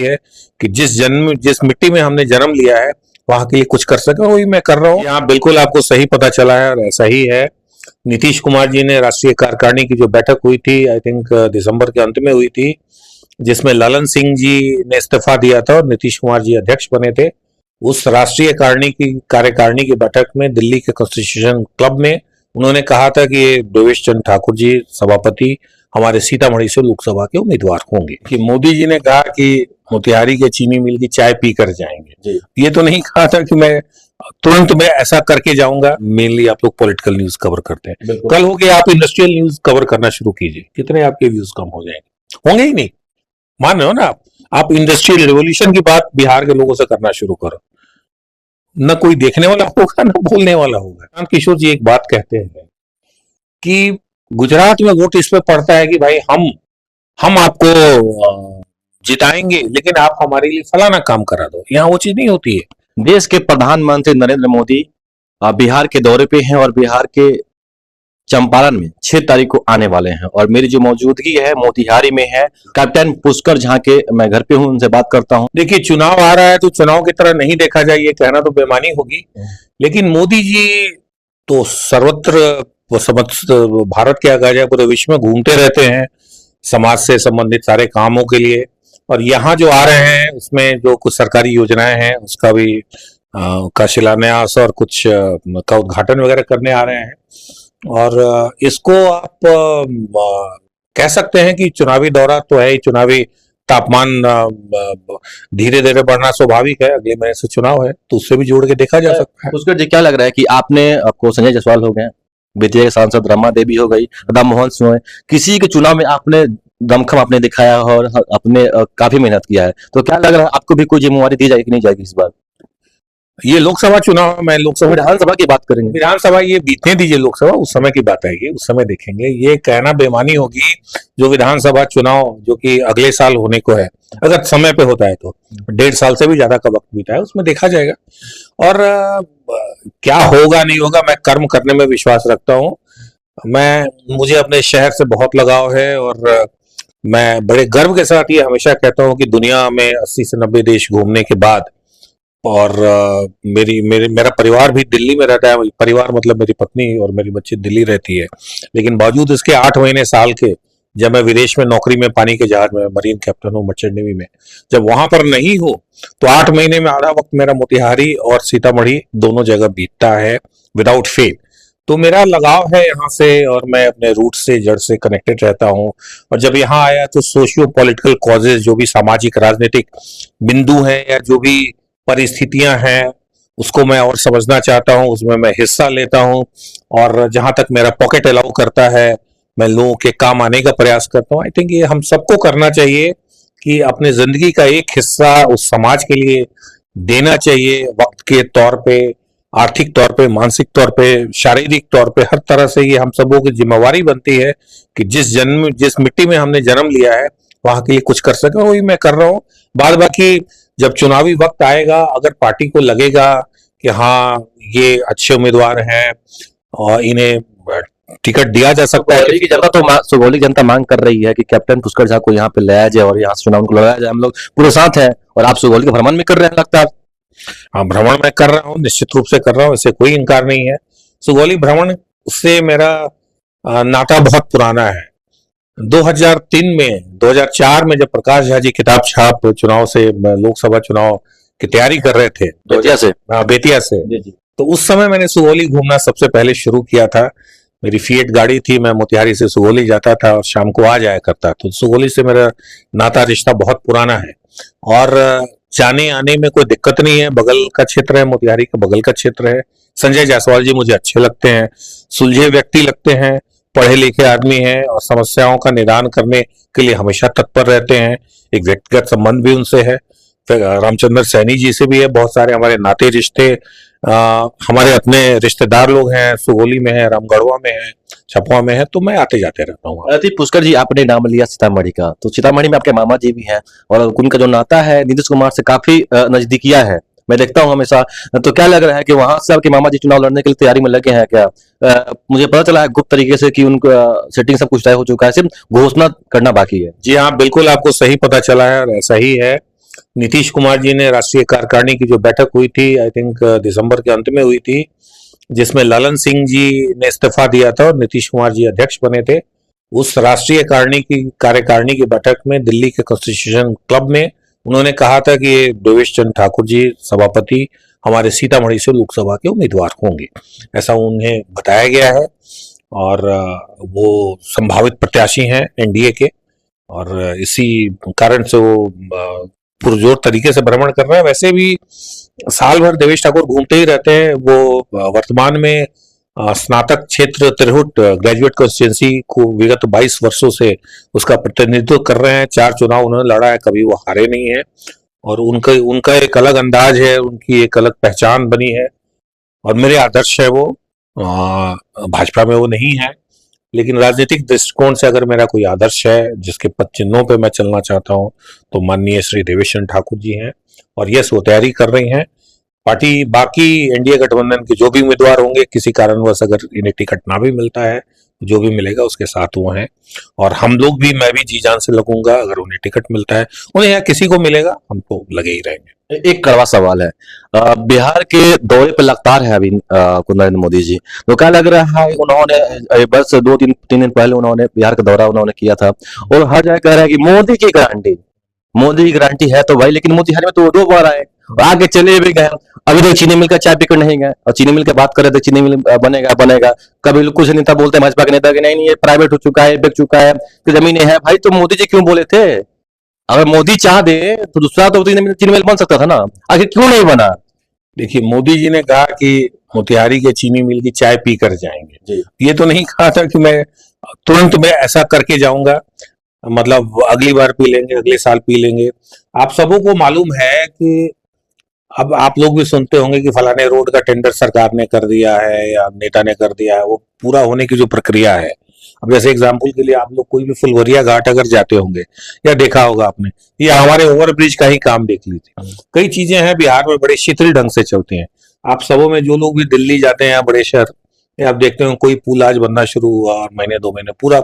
है कि जिस मिट्टी में हमने जन्म लिया है वहां के लिए कुछ कर सके, वही मैं कर रहा हूँ। यहाँ बिल्कुल आपको सही पता चला है और ऐसा ही है। नीतीश कुमार जी ने राष्ट्रीय कार्यकारिणी की जो बैठक हुई थी, आई थिंक दिसंबर के अंत में हुई थी, जिसमें ललन सिंह जी ने इस्तीफा दिया था और नीतीश कुमार जी अध्यक्ष बने थे। उस राष्ट्रीय कार्यकारिणी की बैठक में दिल्ली के कॉन्स्टिट्यूशन क्लब में उन्होंने कहा था कि ये देवेश चंद्र ठाकुर जी सभापति हमारे सीतामढ़ी से लोकसभा के उम्मीदवार होंगे। कि मोदी जी ने कहा कि मोतिहारी के चीनी मिल की चाय पी कर जाएंगे, ये तो नहीं कहा था कि मैं तुरंत मैं ऐसा करके जाऊंगा। मेनली आप लोग पॉलिटिकल न्यूज कवर करते हैं, कल हो गया आप इंडस्ट्रियल न्यूज कवर करना शुरू कीजिए, कितने आपके व्यूज कम हो जाएंगे? होंगे ही नहीं, मान रहे हो ना आप इंडस्ट्रियल रिवोल्यूशन की बात बिहार के लोगों से करना शुरू करो, न कोई देखने वाला होगा न बोलने वाला होगा। प्रशांत किशोर जी एक बात कहते हैं कि गुजरात में वोट इस पे पड़ता है कि भाई हम आपको जिताएंगे लेकिन आप हमारे लिए फलाना काम करा दो। यहाँ वो चीज नहीं होती है। देश के प्रधानमंत्री नरेंद्र मोदी बिहार के दौरे पे हैं और बिहार के चंपारण में 6 तारीख को आने वाले हैं और मेरी जो मौजूदगी है मोतिहारी में है। कैप्टन पुष्कर झा के मैं घर पे हूं, उनसे बात करता हूं। देखिए, चुनाव आ रहा है तो चुनाव की तरह नहीं देखा जाए, ये कहना तो बेमानी होगी, लेकिन मोदी जी तो सर्वत्र भारत के कहा जाए पूरे विश्व में घूमते रहते हैं समाज से संबंधित सारे कामों के लिए, और यहाँ जो आ रहे हैं उसमें जो कुछ सरकारी योजनाएं हैं उसका भी का शिलान्यास और कुछ का उद्घाटन वगैरह करने आ रहे हैं। और इसको आप कह सकते हैं कि चुनावी दौरा तो है ही, चुनावी तापमान धीरे धीरे बढ़ना स्वाभाविक है, अगले महीने से चुनाव है तो उससे भी जोड़ के देखा जा सकता है। पुष्कर जी, क्या लग रहा है कि आपको संजय जायसवाल हो गए, बेतिया के सांसद रमा देवी हो गई, राम मोहन सिंह, किसी के चुनाव में आपने दमखम आपने दिखाया और आपने काफी मेहनत किया है, तो क्या लग रहा है आपको भी कोई जिम्मेवारी दी जाएगी कि नहीं जाएगी इस बार? ये लोकसभा चुनाव, मैं लोकसभा विधानसभा की बात करेंगे। विधानसभा ये बीतने दीजिए, लोकसभा उस समय की बात आएगी, उस समय देखेंगे। ये कहना बेमानी होगी जो विधानसभा चुनाव जो कि अगले साल होने को है, अगर समय पे होता है तो 1.5 साल से भी ज्यादा का वक्त बीता है, उसमें देखा जाएगा। और क्या होगा नहीं होगा, मैं कर्म करने में विश्वास रखता हूँ। मुझे अपने शहर से बहुत लगाव है और मैं बड़े गर्व के साथ ये हमेशा कहता हूँ कि दुनिया में 80 से 90 देश घूमने के बाद, और मेरा परिवार भी दिल्ली में रहता है, परिवार मतलब मेरी पत्नी और मेरी बच्ची दिल्ली रहती है, लेकिन बावजूद इसके 8 महीने साल के जब मैं विदेश में नौकरी में पानी के जहाज में मरीन कैप्टन हूँ मर्चेंट नेवी में, जब वहां पर नहीं हूँ तो 8 महीने में आधा वक्त मेरा मोतिहारी और सीतामढ़ी दोनों जगह बीतता है विदाउट फेल। तो मेरा लगाव है यहाँ से और मैं अपने रूट से, जड़ से कनेक्टेड रहता हूँ। और जब यहाँ आया तो सोशियो पॉलिटिकल कॉजेज, जो भी सामाजिक राजनीतिक बिंदु हैं या जो भी परिस्थितियां हैं उसको मैं और समझना चाहता हूं, उसमें मैं हिस्सा लेता हूं और जहां तक मेरा पॉकेट अलाउ करता है मैं लोगों के काम आने का प्रयास करता हूं। आई थिंक ये हम सबको करना चाहिए कि अपने जिंदगी का एक हिस्सा उस समाज के लिए देना चाहिए, वक्त के तौर पे, आर्थिक तौर पे, मानसिक तौर पे, शारीरिक तौर पे, हर तरह से ये हम सबों की जिम्मेवारी बनती है कि जिस मिट्टी में हमने जन्म लिया है वहां के लिए कुछ कर सके, वही मैं कर रहा हूँ। बाद बाकी जब चुनावी वक्त आएगा, अगर पार्टी को लगेगा कि हाँ ये अच्छे उम्मीदवार हैं और इन्हें टिकट दिया जा सकता है, की जनता तो सुगौली जनता मांग कर रही है कि कैप्टन पुष्कर झा को यहाँ पे लाया जाए और यहाँ से चुनाव को लड़ाया जाए, हम लोग पूरे साथ हैं और आप सुगौली का भ्रमण भी कर रहे हैं लगता है। हाँ, भ्रमण मैं कर रहा हूँ, निश्चित रूप से कर रहा हूँ, इससे कोई इनकार नहीं है। सुगौली भ्रमण से मेरा नाता बहुत पुराना है। 2004 में जब प्रकाश झा जी किताब छाप चुनाव से, लोकसभा चुनाव की तैयारी कर रहे थे बेतिया से, तो उस समय मैंने सुगौली घूमना सबसे पहले शुरू किया था। मेरी फिएट गाड़ी थी, मैं मोतिहारी से सुगौली जाता था और शाम को आ जाया करता। तो सुगौली से मेरा नाता रिश्ता बहुत पुराना है और जाने आने में कोई दिक्कत नहीं है। बगल का क्षेत्र है, मोतिहारी का बगल का क्षेत्र है। संजय जायसवाल जी मुझे अच्छे लगते हैं, सुलझे व्यक्ति लगते हैं, पढ़े लिखे आदमी हैं और समस्याओं का निदान करने के लिए हमेशा तत्पर रहते हैं। एक व्यक्तिगत संबंध भी उनसे है, रामचंद्र सैनी जी से भी है, बहुत सारे हमारे नाते रिश्ते, हमारे अपने रिश्तेदार लोग हैं, सुगौली में है, रामगढ़वा में है, छपवा में है, तो मैं आते जाते रहता हूँ। पुष्कर जी, आपने नाम लिया सीतामढ़ी का, तो सीतामढ़ी में आपके मामा जी भी हैं और उनका जो नाता है नीतीश कुमार से काफी नजदीकिया है, मैं देखता हूं हमेशा। तो क्या लग रहा है कि वहां से आपके मामा जी चुनाव लड़ने के लिए तैयारी में लगे हैं क्या? मुझे पता चला है गुप्त तरीके से कि उनका सेटिंग सब कुछ तय हो चुका है, सिर्फ घोषणा करना बाकी है। जी हाँ, बिल्कुल आपको सही पता चला है और ऐसा ही है। नीतीश कुमार जी ने राष्ट्रीय कार्यकारिणी की जो बैठक हुई थी, आई थिंक दिसंबर के अंत में हुई थी, जिसमें ललन सिंह जी ने इस्तीफा दिया था और नीतीश कुमार जी अध्यक्ष बने थे। उस राष्ट्रीय कार्यकारिणी की बैठक में दिल्ली के कॉन्स्टिट्यूशन क्लब में उन्होंने कहा था कि ये देवेश चंद्र ठाकुर जी सभापति हमारे सीतामढ़ी से लोकसभा के उम्मीदवार होंगे, ऐसा उन्हें बताया गया है। और वो संभावित प्रत्याशी हैं एनडीए के, और इसी कारण से वो पुरजोर तरीके से भ्रमण कर रहे हैं। वैसे भी साल भर देवेश ठाकुर घूमते ही रहते हैं। वो वर्तमान में स्नातक क्षेत्र तिरहुट ग्रेजुएट कॉन्स्टिट्यूंसी को विगत 22 वर्षों से उसका प्रतिनिधित्व कर रहे हैं। 4 चुनाव उन्होंने लड़ा है, कभी वो हारे नहीं है, और उनका एक अलग अंदाज है, उनकी एक अलग पहचान बनी है, और मेरे आदर्श है वो। भाजपा में वो नहीं है, लेकिन राजनीतिक दृष्टिकोण से अगर मेरा कोई आदर्श है जिसके पद चिन्हों पे मैं चलना चाहता हूं, तो माननीय श्री देवेश चंद्र ठाकुर जी हैं। और यस, वो तैयारी कर रही हैं। पार्टी बाकी एनडीए गठबंधन के जो भी उम्मीदवार होंगे, किसी कारणवश अगर इन्हें टिकट ना भी मिलता है, जो भी मिलेगा उसके साथ वो हैं। और हम लोग भी, मैं भी जी जान से लगूंगा, अगर उन्हें टिकट मिलता है, उन्हें या किसी को मिलेगा, हम तो लगे ही रहेंगे। एक कड़वा सवाल है, बिहार के दौरे पर लगातार है अभी नरेंद्र मोदी जी, तो क्या लग रहा है, उन्होंने बस 2-3 दिन पहले उन्होंने बिहार का दौरा उन्होंने किया था, और हर जगह कह रहा है कि मोदी की गारंटी है तो भाई, लेकिन मोतिहारी में तो 2 बार आए, आगे चले भी गए। अभी तक चीनी मिल का चाय पीकर नहीं गए, और चीनी मिल की बात करें तो चीनी मिल बनेगा। कभी कुछ नेता बोलते हैं भाजपा के नेता कि नहीं ये प्राइवेट हो चुका है, बिक चुका है, तो जमीनें है। भाई तो मोदी जी क्यों बोले थे? अगर मोदी चाह दे तो दूसरा तो चीनी मिल बन सकता था ना, आखिर क्यों नहीं बना? देखिए, मोदी जी ने कहा कि मोतिहारी के चीनी मिल की चाय पी कर जाएंगे। ये तो नहीं कहा था कि मैं तुरंत में ऐसा करके जाऊंगा, मतलब अगली बार पी लेंगे, अगले साल पी लेंगे। आप सबों को मालूम है कि अब आप लोग भी सुनते होंगे कि फलाने रोड का टेंडर सरकार ने कर दिया है या नेता ने कर दिया है। वो पूरा होने की जो प्रक्रिया है, अब जैसे एग्जाम्पल के लिए आप लोग कोई भी फुलवरिया घाट अगर जाते होंगे या देखा होगा आपने, या हमारे ओवरब्रिज का ही काम देख लीजिए। कई चीजें हैं बिहार में बड़े शिथिल ढंग से चलती हैं। आप सबों में जो लोग भी दिल्ली जाते हैं या बड़े शहर, आप देखते हो कोई पुल आज बनना शुरू हुआ और महीने 2 महीने पूरा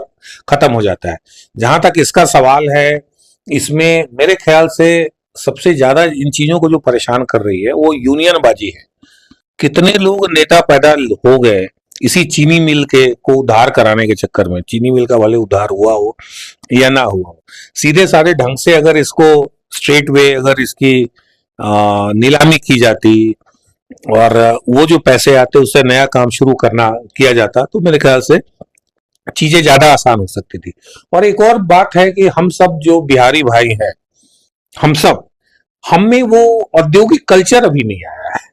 खत्म हो जाता है। जहां तक इसका सवाल है, इसमें मेरे ख्याल से सबसे ज्यादा इन चीजों को जो परेशान कर रही है वो यूनियनबाजी है। कितने लोग नेता पैदा हो गए इसी चीनी मिल के को उद्धार कराने के चक्कर में। चीनी मिल का भले उद्धार हुआ हो या ना हुआ हो, सीधे साधे ढंग से अगर इसको स्ट्रेट वे अगर इसकी नीलामी की जाती और वो जो पैसे आते उससे नया काम शुरू किया जाता, तो मेरे ख्याल से चीजें ज्यादा आसान हो सकती थी। और एक और बात है कि हम सब जो बिहारी भाई हैं, हम में वो औद्योगिक कल्चर अभी नहीं आया है।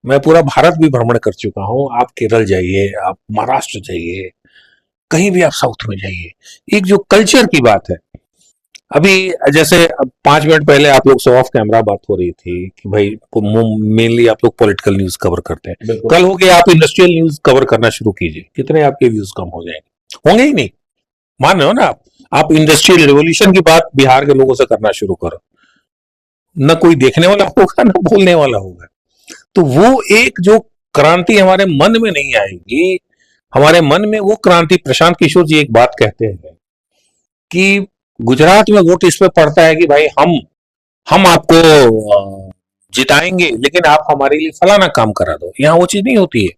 मैं पूरा भारत भी भ्रमण कर चुका हूं। आप केरल जाइए, आप महाराष्ट्र जाइए, कहीं भी आप साउथ में जाइए, एक जो कल्चर की बात है। अभी जैसे 5 मिनट पहले आप लोग से ऑफ कैमरा बात हो रही थी कि भाई मेनली आप लोग पॉलिटिकल न्यूज कवर करते हैं, कल हो गया आप इंडस्ट्रियल न्यूज कवर करना शुरू कीजिए, कितने आपके व्यूज कम हो जाएंगे? होंगे ही नहीं, मान रहे हो ना आप इंडस्ट्रियल रिवोल्यूशन की बात बिहार के लोगों से करना शुरू करो, न कोई देखने वाला होगा न बोलने वाला होगा। तो वो एक जो क्रांति हमारे मन में नहीं आएगी, हमारे मन में वो क्रांति। प्रशांत किशोर जी एक बात कहते हैं कि गुजरात में वोट इस पे पड़ता है कि भाई हम आपको जिताएंगे, लेकिन आप हमारे लिए फलाना काम करा दो। यहाँ वो चीज नहीं होती है।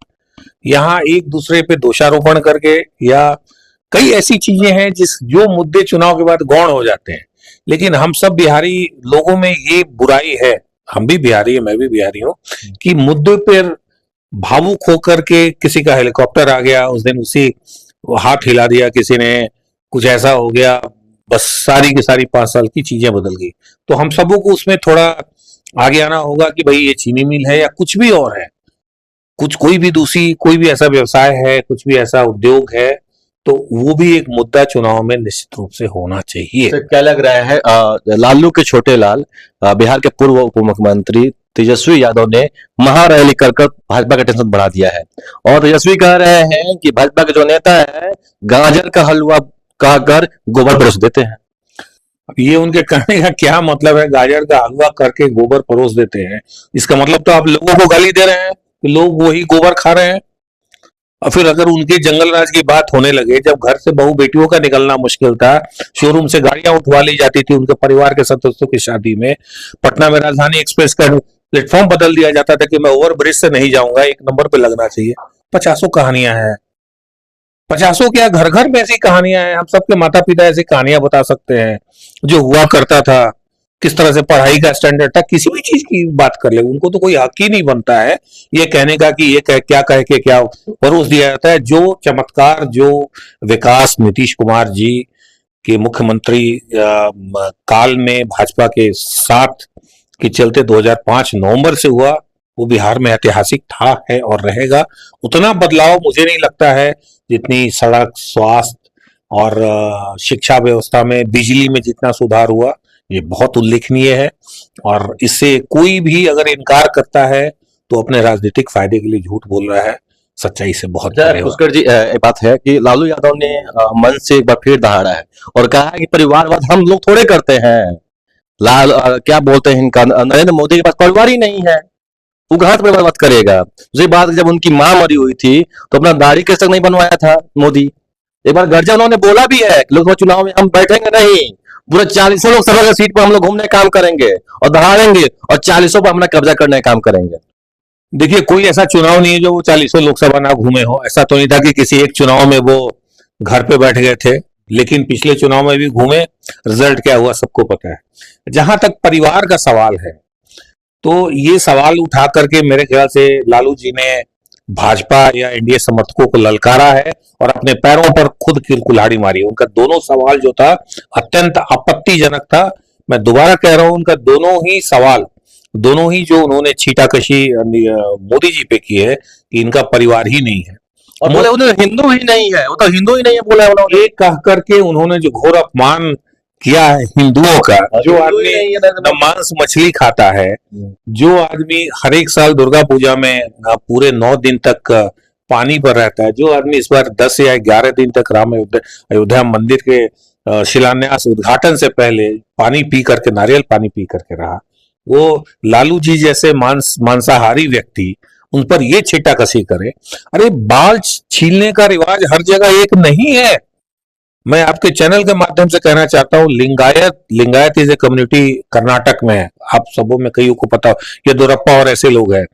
यहाँ एक दूसरे पे दोषारोपण करके या कई ऐसी चीजें हैं जो मुद्दे चुनाव के बाद गौण हो जाते हैं। लेकिन हम सब बिहारी लोगों में ये बुराई है, हम भी बिहारी है, मैं भी बिहारी हूं, कि मुद्दे पर भावुक होकर के किसी का हेलीकॉप्टर आ गया, उस दिन उसी हाथ हिला दिया किसी ने, कुछ ऐसा हो गया, बस सारी की सारी 5 साल की चीजें बदल गई। तो हम सबों को उसमें थोड़ा आगे आना होगा कि भाई ये चीनी मिल है या कुछ भी और है, कोई भी ऐसा व्यवसाय है, कुछ भी ऐसा उद्योग है, तो वो भी एक मुद्दा चुनाव में निश्चित रूप से होना चाहिए। तो क्या लग रहा है, लालू के छोटे लाल बिहार के पूर्व उप मुख्यमंत्री तेजस्वी यादव ने महारैली कर भाजपा का टेंशन बढ़ा दिया है, और तेजस्वी कह रहे हैं कि भाजपा के जो नेता है गाजर का हलवा कहकर गोबर परोस देते हैं। अब ये उनके कहने का क्या मतलब है? गाजर का हलवा करके गोबर परोस देते हैं, इसका मतलब तो आप लोगों को गाली दे रहे हैं कि लोग वही गोबर खा रहे हैं। और फिर अगर उनके जंगल राज की बात होने लगे, जब घर से बहू बेटियों का निकलना मुश्किल था, शोरूम से गाड़ियां उठवा ली जाती थी उनके परिवार के सदस्यों की शादी में, पटना में राजधानी एक्सप्रेस का प्लेटफॉर्म बदल दिया जाता था कि मैं ओवर ब्रिज से नहीं जाऊंगा, एक नंबर पे लगना चाहिए। पचासों कहानियां हैं, पचासों क्या, घर घर में ऐसी कहानियां हैं। हम सबके माता पिता ऐसी कहानियां बता सकते हैं जो हुआ करता था, किस तरह से पढ़ाई का स्टैंडर्ड था, किसी भी चीज की बात कर ले, उनको तो कोई हक ही नहीं बनता है ये कहने का कि ये क्या कह के क्या परोस दिया जाता है। जो चमत्कार, जो विकास नीतीश कुमार जी के मुख्यमंत्री काल में भाजपा के साथ के चलते 2005 नवंबर से हुआ, वो बिहार में ऐतिहासिक था, है और रहेगा। उतना बदलाव मुझे नहीं लगता है जितनी सड़क, स्वास्थ्य और शिक्षा व्यवस्था में, बिजली में जितना सुधार हुआ, ये बहुत उल्लेखनीय है। और इससे कोई भी अगर इनकार करता है तो अपने राजनीतिक फायदे के लिए झूठ बोल रहा है, सच्चाई से बहुत परे है। पुष्कर जी, एक बात है कि लालू यादव ने मन से एक बार फिर दहाड़ा है और कहा है कि परिवारवाद हम लोग थोड़े करते हैं। क्या बोलते हैं इनका, नरेंद्र मोदी के पास परिवार ही नहीं है, वो कहां से परिवारवाद करेगा। दूसरी बात, जब उनकी मां मरी हुई थी तो अपना दाढ़ी केस तक नहीं बनवाया था मोदी। एक बार गर्जा उन्होंने बोला भी है कि लोकसभा चुनाव में हम बैठेंगे नहीं, पूरे 40 लोकसभा की सीट पर हम लोग घूमने का काम करेंगे और दहाड़ेंगे और 40 पर अपना कब्जा करने का काम करेंगे। देखिए, कोई ऐसा चुनाव नहीं है जो वो 40 लोकसभा ना घूमे हो। ऐसा तो नहीं था कि किसी एक चुनाव में वो घर पे बैठ गए थे, लेकिन पिछले चुनाव में भी घूमे। रिजल्ट क्या हुआ सबको पता है। जहां तक परिवार का सवाल है, तो ये सवाल उठा करके मेरे ख्याल से लालू जी ने भाजपा या एनडीए समर्थकों को ललकारा है और अपने पैरों पर खुद कुल्हाड़ी मारी। उनका दोनों सवाल जो था अत्यंत आपत्तिजनक था। मैं दोबारा कह रहा हूं, उनका दोनों ही सवाल, दोनों ही जो उन्होंने छीटाकशी मोदी जी पे की है कि इनका परिवार ही नहीं है, और बोले उन्हें हिंदू ही नहीं है, वो तो हिंदू ही नहीं है बोला उन्होंने। ये कह करके उन्होंने जो घोर अपमान किया है हिंदुओं का। जो आदमी न मांस मछली खाता है, जो आदमी हर एक साल दुर्गा पूजा में पूरे 9 दिन तक पानी पर रहता है, जो आदमी इस बार 10 या 11 दिन तक राम अयोध्या मंदिर के शिलान्यास उद्घाटन से पहले पानी पी करके, नारियल पानी पी करके रहा, वो लालू जी जैसे मांसाहारी व्यक्ति उन पर ये छीटाकशी करे। अरे बाल छीलने का रिवाज हर जगह एक नहीं है। मैं आपके चैनल के माध्यम से कहना चाहता हूं, Lingayat is a community Karnataka में है, आप सबों में कईयों को पता हो, ये दोरप्पा और ऐसे लोग हैं।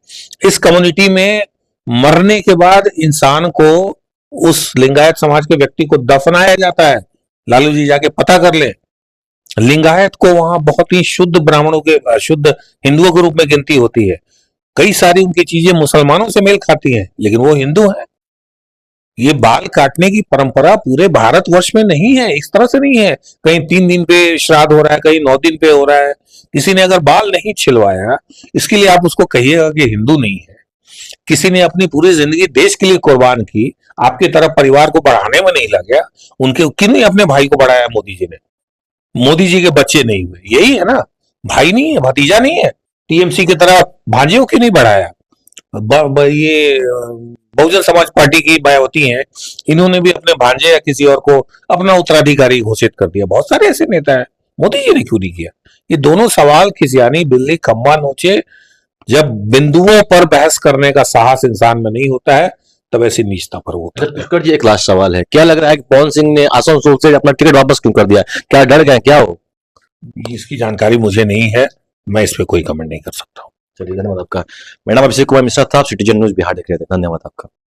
इस कम्युनिटी में मरने के बाद इंसान को, उस लिंगायत समाज के व्यक्ति को दफनाया जाता है। लालू जी जाके पता कर ले। लिंगायत को वहां बहुत ही शुद्ध ब्राह्मणों के, शुद्ध हिंदुओं के रूप में गिनती होती है। कई सारी उनकी चीजें मुसलमानों से मेल खाती हैं, लेकिन वो हिंदू हैं। ये बाल काटने की परंपरा पूरे भारतवर्ष में नहीं है, इस तरह से नहीं है। कहीं 3 दिन पे श्राद्ध हो रहा है, कहीं 9 दिन पे हो रहा है। किसी ने अगर बाल नहीं छिलवाया, इसके लिए आप उसको कहिएगा कि हिंदू नहीं है। किसी ने अपनी पूरी जिंदगी देश के लिए कुर्बान की, आपकी तरफ परिवार को बढ़ाने में नहीं लगा, उनके किन्हीं अपने भाई को बढ़ाया मोदी जी ने। मोदी जी के बच्चे नहीं हुए, यही है ना, भाई नहीं है, भतीजा नहीं है। टीएमसी की तरह भांजियों की नहीं बढ़ाया। ये बहुजन समाज पार्टी की मायावती हैं, इन्होंने भी अपने भांजे या किसी और को अपना उत्तराधिकारी घोषित कर दिया। बहुत सारे ऐसे नेता हैं, मोदी जी ने क्यों नहीं किया। ये दोनों सवाल खिसियानी बिल्ली खम्बा नोचे। जब बिंदुओं पर बहस करने का साहस इंसान में नहीं होता है, तब ऐसी नीचता पर वो होता है। पुष्कर जी, एक लास्ट सवाल है, क्या लग रहा है कि पवन सिंह ने आसनसोल से अपना टिकट वापस क्यों कर दिया, क्या डर गए क्या हो? इसकी जानकारी मुझे नहीं है, मैं इस पे कोई कमेंट नहीं कर सकता हूँ। चलिए, धन्यवाद आपका। मैडम, अभिषेक कुमार मिश्रा था, सिटीजन न्यूज बिहार देख रहे थे, धन्यवाद आपका।